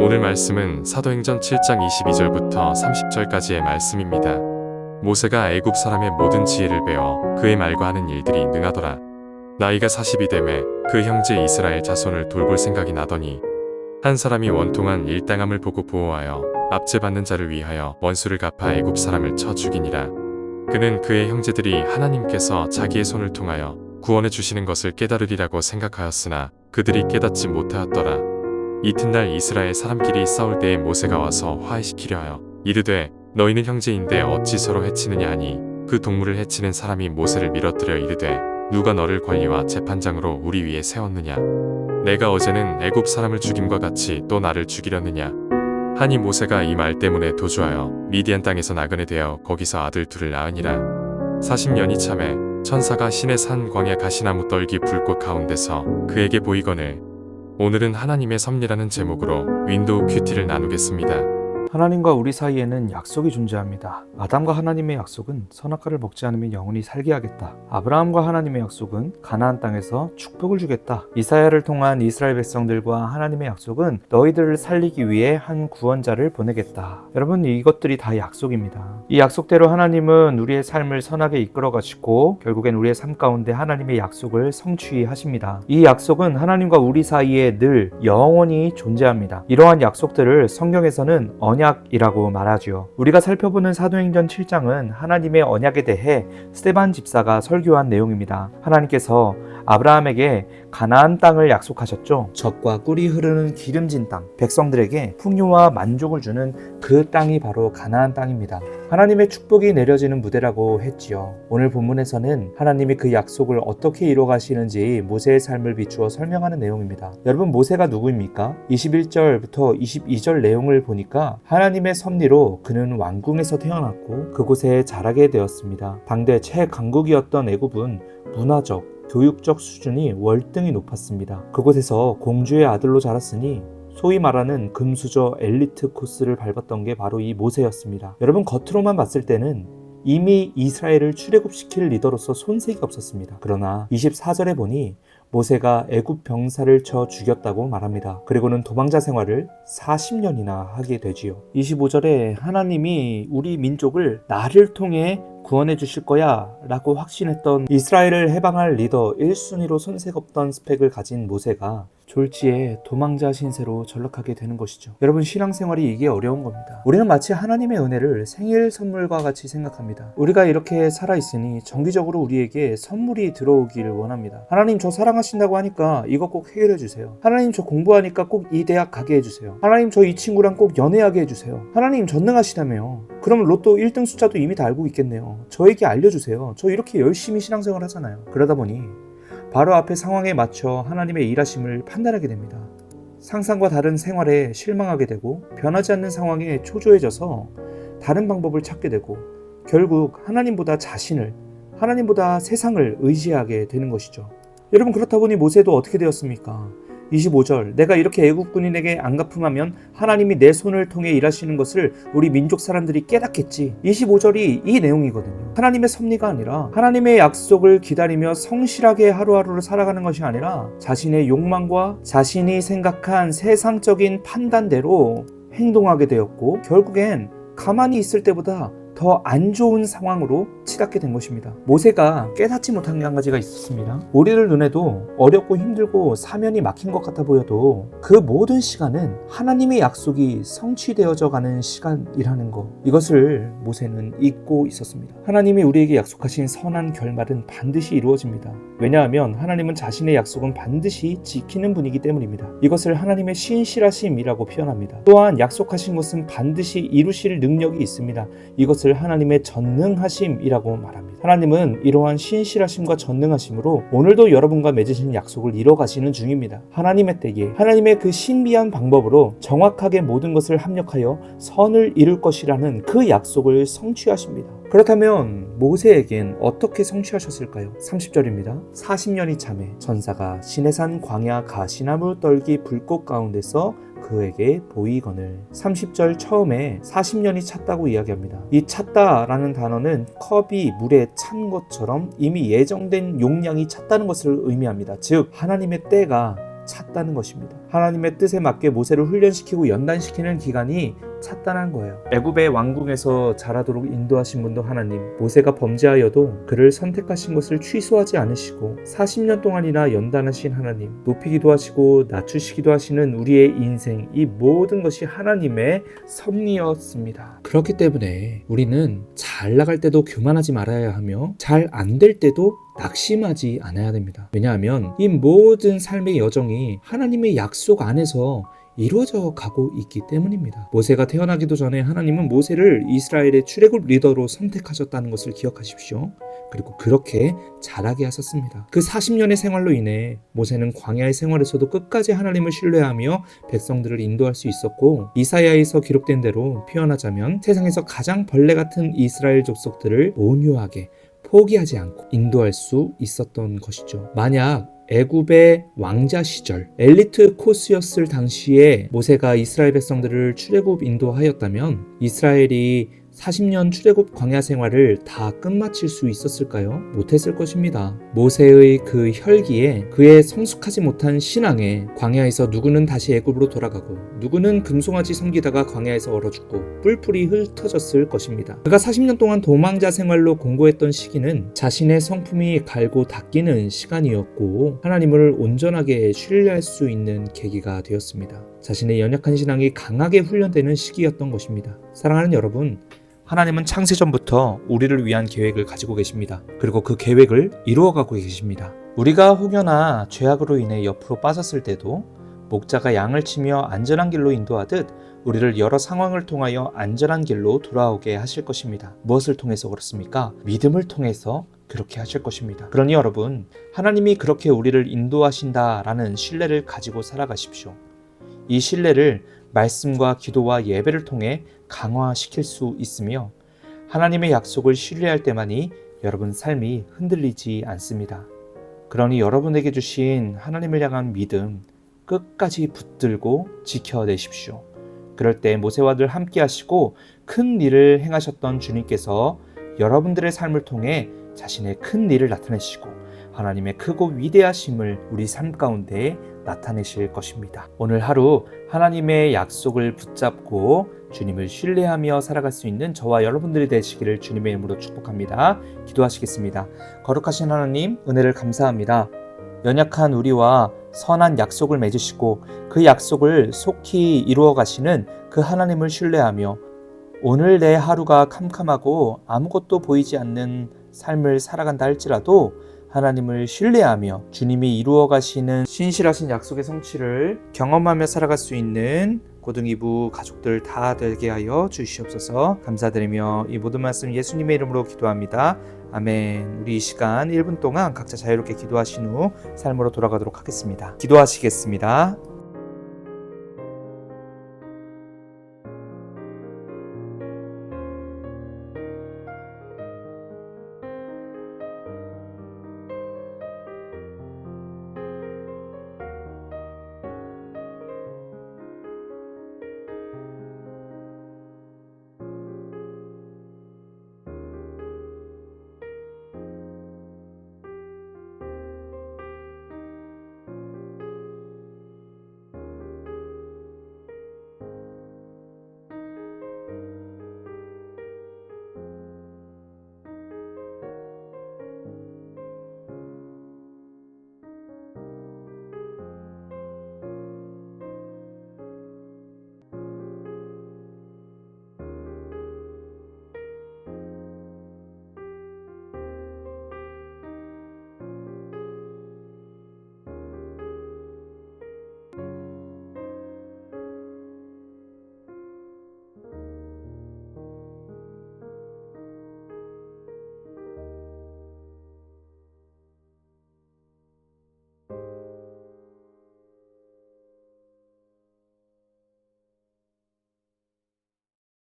오늘 말씀은 사도행전 7장 22절부터 30절까지의 말씀입니다. 모세가 애굽 사람의 모든 지혜를 배워 그의 말과 하는 일들이 능하더라. 나이가 40이 되매 그 형제 이스라엘 자손을 돌볼 생각이 나더니 한 사람이 원통한 일당함을 보고 보호하여 압제받는 자를 위하여 원수를 갚아 애굽 사람을 쳐 죽이니라. 그는 그의 형제들이 하나님께서 자기의 손을 통하여 구원해 주시는 것을 깨달으리라고 생각하였으나 그들이 깨닫지 못하였더라. 이튿날 이스라엘 사람끼리 싸울 때에 모세가 와서 화해시키려 하여 이르되 너희는 형제인데 어찌 서로 해치느냐 하니 그 동물을 해치는 사람이 모세를 밀어뜨려 이르되 누가 너를 관리와 재판장으로 우리 위에 세웠느냐? 내가 어제는 애굽 사람을 죽임과 같이 또 나를 죽이려느냐? 하니 모세가 이 말 때문에 도주하여 미디안 땅에서 나그네 되어 거기서 아들 둘을 낳으니라. 40년이 참에 천사가 신의 산 광야 가시나무 떨기 불꽃 가운데서 그에게 보이거늘 오늘은 하나님의 섭리라는 제목으로 윈도우 큐티를 나누겠습니다. 하나님과 우리 사이에는 약속이 존재합니다. 아담과 하나님의 약속은 선악과를 먹지 않으면 영원히 살게 하겠다. 아브라함과 하나님의 약속은 가나안 땅에서 축복을 주겠다. 이사야를 통한 이스라엘 백성들과 하나님의 약속은 너희들을 살리기 위해 한 구원자를 보내겠다. 여러분, 이것들이 다 약속입니다. 이 약속대로 하나님은 우리의 삶을 선하게 이끌어 가시고 결국엔 우리의 삶 가운데 하나님의 약속을 성취하십니다. 이 약속은 하나님과 우리 사이에 늘 영원히 존재합니다. 이러한 약속들을 성경에서는 언약이라고 말하죠. 우리가 살펴보는 사도행전 7장은 하나님의 언약에 대해 스데반 집사가 설교한 내용입니다. 하나님께서 아브라함에게 가나안 땅을 약속하셨죠. 젖과 꿀이 흐르는 기름진 땅, 백성들에게 풍요와 만족을 주는 그 땅이 바로 가나안 땅입니다. 하나님의 축복이 내려지는 무대라고 했지요. 오늘 본문에서는 하나님이 그 약속을 어떻게 이루어가시는지 모세의 삶을 비추어 설명하는 내용입니다. 여러분, 모세가 누구입니까? 21절부터 22절 내용을 보니까 하나님의 섭리로 그는 왕궁에서 태어났고 그곳에 자라게 되었습니다. 당대 최강국이었던 애굽은 문화적, 교육적 수준이 월등히 높았습니다. 그곳에서 공주의 아들로 자랐으니 소위 말하는 금수저 엘리트 코스를 밟았던 게 바로 이 모세였습니다. 여러분, 겉으로만 봤을 때는 이미 이스라엘을 출애굽시킬 리더로서 손색이 없었습니다. 그러나 24절에 보니 모세가 애굽 병사를 쳐 죽였다고 말합니다. 그리고는 도망자 생활을 40년이나 하게 되지요. 25절에 하나님이 우리 민족을 나를 통해 구원해 주실 거야 라고 확신했던 이스라엘을 해방할 리더 1순위로 손색 없던 스펙을 가진 모세가 졸지에 도망자 신세로 전락하게 되는 것이죠. 여러분, 신앙생활이 이게 어려운 겁니다. 우리는 마치 하나님의 은혜를 생일 선물과 같이 생각합니다. 우리가 이렇게 살아있으니 정기적으로 우리에게 선물이 들어오기를 원합니다. 하나님, 저 사랑하신다고 하니까 이거 꼭 해결해 주세요. 하나님, 저 공부하니까 꼭 이 대학 가게 해주세요. 하나님, 저 이 친구랑 꼭 연애하게 해주세요. 하나님, 전능하시다며요. 그럼 로또 1등 숫자도 이미 다 알고 있겠네요. 저에게 알려주세요. 저 이렇게 열심히 신앙생활 하잖아요. 그러다 보니 바로 앞에 상황에 맞춰 하나님의 일하심을 판단하게 됩니다. 상상과 다른 생활에 실망하게 되고 변하지 않는 상황에 초조해져서 다른 방법을 찾게 되고 결국 하나님보다 자신을, 하나님보다 세상을 의지하게 되는 것이죠. 여러분, 그렇다 보니 모세도 어떻게 되었습니까? 25절, 내가 이렇게 애국 군인에게 안갚음하면 하나님이 내 손을 통해 일하시는 것을 우리 민족 사람들이 깨닫겠지. 25절이 이 내용이거든요. 하나님의 섭리가 아니라 하나님의 약속을 기다리며 성실하게 하루하루를 살아가는 것이 아니라 자신의 욕망과 자신이 생각한 세상적인 판단대로 행동하게 되었고 결국엔 가만히 있을 때보다 더 안 좋은 상황으로 치닫게 된 것입니다. 모세가 깨닫지 못한 게 한 가지가 있었습니다. 우리들 눈에도 어렵고 힘들고 사면이 막힌 것 같아 보여도 그 모든 시간은 하나님의 약속이 성취되어져 가는 시간이라는 것, 이것을 모세는 잊고 있었습니다. 하나님이 우리에게 약속하신 선한 결말은 반드시 이루어집니다. 왜냐하면 하나님은 자신의 약속은 반드시 지키는 분이기 때문입니다. 이것을 하나님의 신실하심이라고 표현합니다. 또한 약속하신 것은 반드시 이루실 능력이 있습니다. 이것을 하나님의 전능하심이라고 말합니다. 하나님은 이러한 신실하심과 전능하심으로 오늘도 여러분과 맺으신 약속을 이뤄가시는 중입니다. 하나님의 때에 하나님의 그 신비한 방법으로 정확하게 모든 것을 합력하여 선을 이룰 것이라는 그 약속을 성취하십니다. 그렇다면 모세에겐 어떻게 성취하셨을까요? 30절입니다. 40년이 참에 천사가 시내산 광야 가시나무 떨기 불꽃 가운데서 그에게 보이거늘. 30절 처음에 40년이 찼다고 이야기합니다. 이 찼다라는 단어는 컵이 물에 찬 것처럼 이미 예정된 용량이 찼다는 것을 의미합니다. 즉 하나님의 때가 찼다는 것입니다. 하나님의 뜻에 맞게 모세를 훈련시키고 연단시키는 기간이 찼다는 거예요. 애굽의 왕궁에서 자라도록 인도하신 분도 하나님, 모세가 범죄하여도 그를 선택하신 것을 취소하지 않으시고 40년 동안이나 연단하신 하나님, 높이기도 하시고 낮추시기도 하시는 우리의 인생, 이 모든 것이 하나님의 섭리였습니다. 그렇기 때문에 우리는 잘 나갈 때도 교만하지 말아야 하며 잘 안 될 때도 낙심하지 않아야 됩니다. 왜냐하면 이 모든 삶의 여정이 하나님의 약속 안에서 이루어져 가고 있기 때문입니다. 모세가 태어나기도 전에 하나님은 모세를 이스라엘의 출애굽 리더로 선택하셨다는 것을 기억하십시오. 그리고 그렇게 자라게 하셨습니다. 그 40년의 생활로 인해 모세는 광야의 생활에서도 끝까지 하나님을 신뢰하며 백성들을 인도할 수 있었고, 이사야에서 기록된 대로 표현하자면 세상에서 가장 벌레 같은 이스라엘 족속들을 온유하게 포기하지 않고 인도할 수 있었던 것이죠. 만약 애굽의 왕자 시절 엘리트 코스였을 당시에 모세가 이스라엘 백성들을 출애굽 인도하였다면 이스라엘이 40년 출애굽 광야 생활을 다 끝마칠 수 있었을까요? 못했을 것입니다. 모세의 그 혈기에, 그의 성숙하지 못한 신앙에 광야에서 누구는 다시 애굽으로 돌아가고 누구는 금송아지 섬기다가 광야에서 얼어 죽고 뿔뿔이 흩어졌을 것입니다. 그가 40년 동안 도망자 생활로 공고했던 시기는 자신의 성품이 갈고 닦이는 시간이었고 하나님을 온전하게 신뢰할 수 있는 계기가 되었습니다. 자신의 연약한 신앙이 강하게 훈련되는 시기였던 것입니다. 사랑하는 여러분, 하나님은 창세전부터 우리를 위한 계획을 가지고 계십니다. 그리고 그 계획을 이루어가고 계십니다. 우리가 혹여나 죄악으로 인해 옆으로 빠졌을 때도 목자가 양을 치며 안전한 길로 인도하듯 우리를 여러 상황을 통하여 안전한 길로 돌아오게 하실 것입니다. 무엇을 통해서 그렇습니까? 믿음을 통해서 그렇게 하실 것입니다. 그러니 여러분, 하나님이 그렇게 우리를 인도하신다라는 신뢰를 가지고 살아가십시오. 이 신뢰를 말씀과 기도와 예배를 통해 강화시킬 수 있으며 하나님의 약속을 신뢰할 때만이 여러분 삶이 흔들리지 않습니다. 그러니 여러분에게 주신 하나님을 향한 믿음 끝까지 붙들고 지켜내십시오. 그럴 때 모세와 늘 함께 하시고 큰 일을 행하셨던 주님께서 여러분들의 삶을 통해 자신의 큰 일을 나타내시고 하나님의 크고 위대하심을 우리 삶 가운데 나타내실 것입니다. 오늘 하루 하나님의 약속을 붙잡고 주님을 신뢰하며 살아갈 수 있는 저와 여러분들이 되시기를 주님의 이름으로 축복합니다. 기도하시겠습니다. 거룩하신 하나님, 은혜를 감사합니다. 연약한 우리와 선한 약속을 맺으시고 그 약속을 속히 이루어 가시는 그 하나님을 신뢰하며 오늘 내 하루가 캄캄하고 아무것도 보이지 않는 삶을 살아간다 할지라도 하나님을 신뢰하며 주님이 이루어 가시는 신실하신 약속의 성취를 경험하며 살아갈 수 있는 고등이부 가족들 다 되게 하여 주시옵소서. 감사드리며 이 모든 말씀 예수님의 이름으로 기도합니다. 아멘. 우리 이 시간 1분 동안 각자 자유롭게 기도하신 후 삶으로 돌아가도록 하겠습니다. 기도하시겠습니다.